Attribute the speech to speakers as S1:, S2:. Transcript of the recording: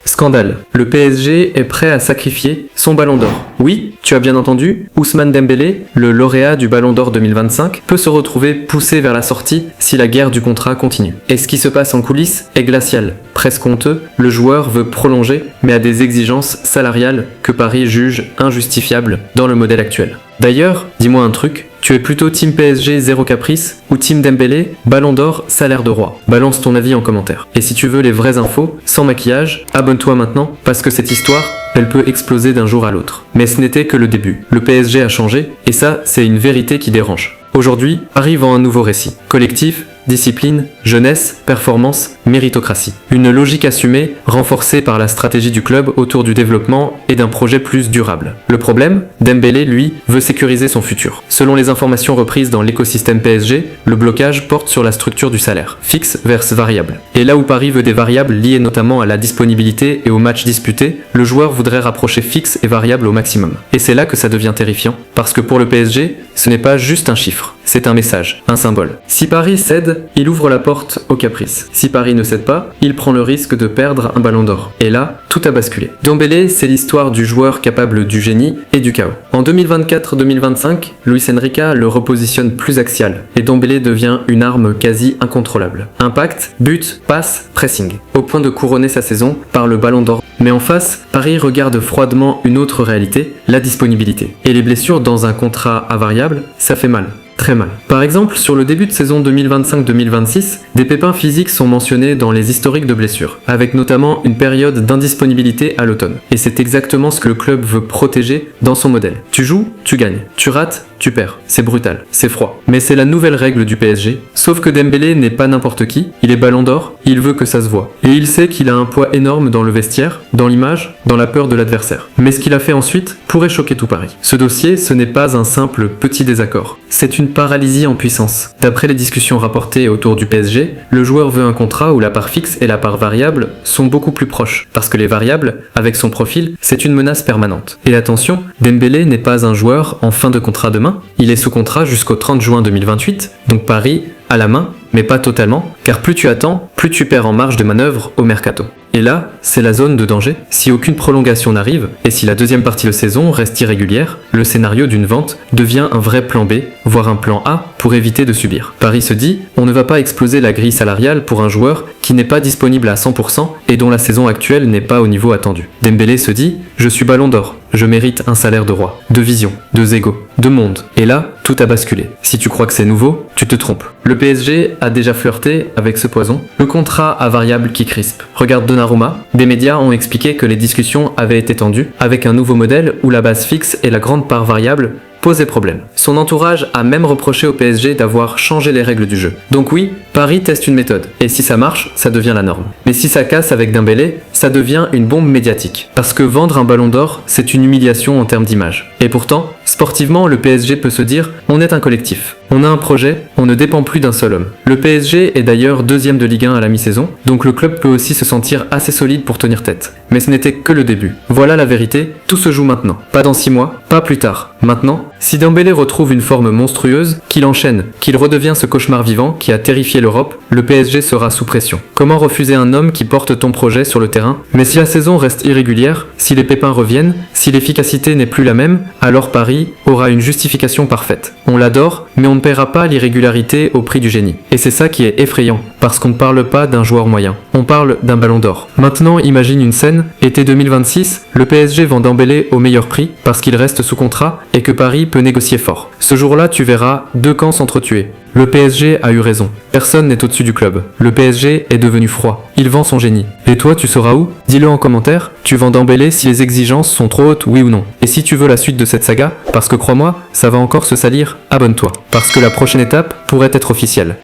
S1: Scandale. Le PSG est prêt à sacrifier son ballon d'or. Oui, tu as bien entendu, Ousmane Dembélé, le lauréat du ballon d'or 2025, peut se retrouver poussé vers la sortie si la guerre du contrat continue. Et ce qui se passe en coulisses est glacial. Presque honteux, le joueur veut prolonger, mais a des exigences salariales que Paris juge injustifiables dans le modèle actuel. D'ailleurs, dis-moi un truc, tu es plutôt team PSG zéro caprice ou team Dembélé, ballon d'or, salaire de roi? Balance ton avis en commentaire. Et si tu veux les vraies infos, sans maquillage, abonne-toi maintenant, parce que cette histoire, elle peut exploser d'un jour à l'autre. Mais ce n'était que le début. Le PSG a changé, et ça, c'est une vérité qui dérange. Aujourd'hui, arrive un nouveau récit. Collectif, discipline, jeunesse, performance, méritocratie. Une logique assumée, renforcée par la stratégie du club autour du développement et d'un projet plus durable. Le problème, Dembélé, lui, veut sécuriser son futur. Selon les informations reprises dans l'écosystème PSG, le blocage porte sur la structure du salaire, fixe versus variable. Et là où Paris veut des variables liées notamment à la disponibilité et aux matchs disputés, le joueur voudrait rapprocher fixe et variable au maximum. Et c'est là que ça devient terrifiant, parce que pour le PSG, ce n'est pas juste un chiffre, c'est un message, un symbole. Si Paris cède, il ouvre la porte au caprice. Si Paris ne cède pas, il prend le risque de perdre un ballon d'or. Et là, tout a basculé. Dembélé, c'est l'histoire du joueur capable du génie et du chaos. En 2024-2025, Luis Enrique le repositionne plus axial, et Dembélé devient une arme quasi incontrôlable. Impact, but, passe, pressing, au point de couronner sa saison par le ballon d'or. Mais en face, Paris regarde froidement une autre réalité, la disponibilité. Et les blessures dans un contrat à variable, ça fait mal. Très mal. Par exemple, sur le début de saison 2025-2026, des pépins physiques sont mentionnés dans les historiques de blessures, avec notamment une période d'indisponibilité à l'automne. Et c'est exactement ce que le club veut protéger dans son modèle. Tu joues, tu gagnes. Tu rates, tu perds. C'est brutal, c'est froid. Mais c'est la nouvelle règle du PSG. Sauf que Dembélé n'est pas n'importe qui, il est ballon d'or, il veut que ça se voit. Et il sait qu'il a un poids énorme dans le vestiaire, dans l'image, dans la peur de l'adversaire. Mais ce qu'il a fait ensuite pourrait choquer tout Paris. Ce dossier, ce n'est pas un simple petit désaccord. C'est une paralysie en puissance. D'après les discussions rapportées autour du PSG, le joueur veut un contrat où la part fixe et la part variable sont beaucoup plus proches. Parce que les variables, avec son profil, c'est une menace permanente. Et attention, Dembélé n'est pas un joueur en fin de contrat demain. Il est sous contrat jusqu'au 30 juin 2028, donc Paris à la main, mais pas totalement, car plus tu attends, plus tu perds en marge de manœuvre au mercato. Et là, c'est la zone de danger. Si aucune prolongation n'arrive, et si la deuxième partie de saison reste irrégulière, le scénario d'une vente devient un vrai plan B, voire un plan A, pour éviter de subir. Paris se dit, on ne va pas exploser la grille salariale pour un joueur qui n'est pas disponible à 100% et dont la saison actuelle n'est pas au niveau attendu. Dembélé se dit, je suis ballon d'or, je mérite un salaire de roi, de vision, de égos, de monde. Et là, tout a basculé. Si tu crois que c'est nouveau, tu te trompes. Le PSG a déjà flirté avec ce poison, le contrat à variable qui crispe. Regarde Donnarumma, des médias ont expliqué que les discussions avaient été tendues avec un nouveau modèle où la base fixe et la grande part variable posait problème. Son entourage a même reproché au PSG d'avoir changé les règles du jeu. Donc oui, Paris teste une méthode, et si ça marche, ça devient la norme. Mais si ça casse avec Dembélé, ça devient une bombe médiatique. Parce que vendre un ballon d'or, c'est une humiliation en termes d'image. Et pourtant, sportivement, le PSG peut se dire, on est un collectif. On a un projet, on ne dépend plus d'un seul homme. Le PSG est d'ailleurs deuxième de Ligue 1 à la mi-saison, donc le club peut aussi se sentir assez solide pour tenir tête. Mais ce n'était que le début. Voilà la vérité, tout se joue maintenant. Pas dans 6 mois, pas plus tard. Maintenant, si Dembélé retrouve une forme monstrueuse, qu'il enchaîne, qu'il redevient ce cauchemar vivant qui a terrifié l'Europe, le PSG sera sous pression. Comment refuser un homme qui porte ton projet sur le terrain? Mais si la saison reste irrégulière, si les pépins reviennent, si l'efficacité n'est plus la même, alors Paris aura une justification parfaite. On l'adore, mais on ne paiera pas l'irrégularité au prix du génie. Et c'est ça qui est effrayant, parce qu'on ne parle pas d'un joueur moyen, on parle d'un ballon d'or. Maintenant, imagine une scène, été 2026, le PSG vend Dembélé au meilleur prix, parce qu'il reste sous contrat, et que Paris peut négocier fort. Ce jour-là, tu verras deux camps s'entretuer. Le PSG a eu raison. Personne n'est au-dessus du club. Le PSG est devenu froid. Il vend son génie. Et toi, tu seras où? Dis-le en commentaire. Tu vends Dembélé si les exigences sont trop hautes, oui ou non. Et si tu veux la suite de cette saga, parce que crois-moi, ça va encore se salir, abonne-toi. Parce que la prochaine étape pourrait être officielle.